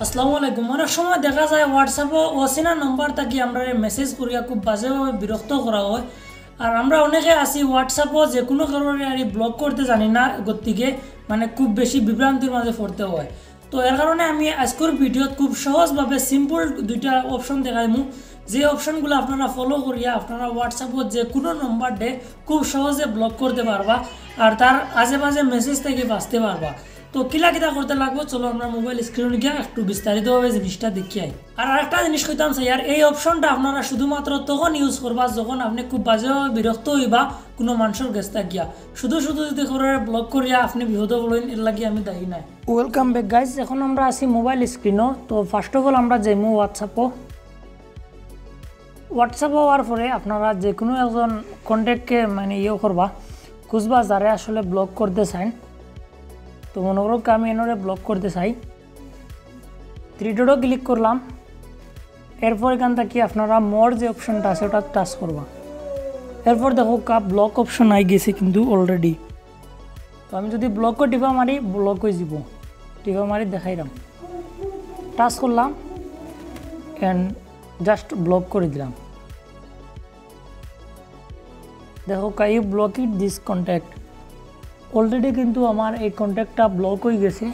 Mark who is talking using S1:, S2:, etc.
S1: আসসালামু আলাইকুম। অনেক সময় দেখা যায় হোয়াটসঅ্যাপে অচেনা নম্বর থাকি আমরা মেসেজ করিয়া খুব বাজেভাবে বিরক্ত করা হয়। আর আমরা অনেকে আছি হোয়াটসঅ্যাপও যে কোনো কারণে আর ব্লক করতে জানি না, গতিকে মানে খুব বেশি বিভ্রান্তির মাঝে পড়তে হয়। তো এর কারণে আমি আজকের ভিডিওত খুব সহজভাবে সিম্পল দুইটা অপশন দেখাইমু, যে অপশনগুলো আপনারা ফলো করিয়া আপনারা হোয়াটসঅ্যাপত যে কোনো নম্বর ডে খুব সহজে ব্লক করতে পারবা আর তার আশেপাশে মেসেজ থেকে বাঁচতে পারবা। তো কিলা কিতা করতে লাগবো, চলো আমরা মোবাইল স্ক্রিনে গিয়ে একটু বিস্তারিতভাবে জিনিসটা দেখি আই। আর আরেকটা জিনিস কইতাম চাই, আর এই অপশনটা আপনারা শুধুমাত্র তখন ইউজ করবা যখন আপনি খুব বাজেভাবে বিরক্ত হইবা কোনো মানুষের গেস্তা গিয়া। শুধু যদি করে ব্লক করিয়া আপনি বিপদ বলেন, এর লাগি আমি দায়ী নাই। ওয়েলকাম ব্যাক গাইজ, এখন আমরা আছি মোবাইল স্ক্রিনও। তো ফার্স্ট অফ অল আমরা যাইমু হোয়াটসঅ্যাপ হওয়ার পরে আপনারা যে কোনো একজন কন্ট্যাক্টকে মানে করবা, খুঁজবা যারা আসলে ব্লক করতে চান। তো মনে করো আমি এনারে ব্লক করতে চাই, থ্রি ডটও ক্লিক করলাম। এরপর এখান থেকে আপনারা মোর যে অপশনটা আছে ওটা টাচ করবা। এরপর দেখো ব্লক অপশন আই গেছে কিন্তু অলরেডি। তো আমি যদি ব্লকও টিপা মারি ব্লক হয়ে যাব, টিপা মারি দেখাইলাম, টাচ করলাম অ্যান্ড জাস্ট ব্লক করে দিলাম। দেখো you block it this contact, already কিন্তু আমার এই কন্ট্যাক্টটা ব্লক হয়ে গেছে।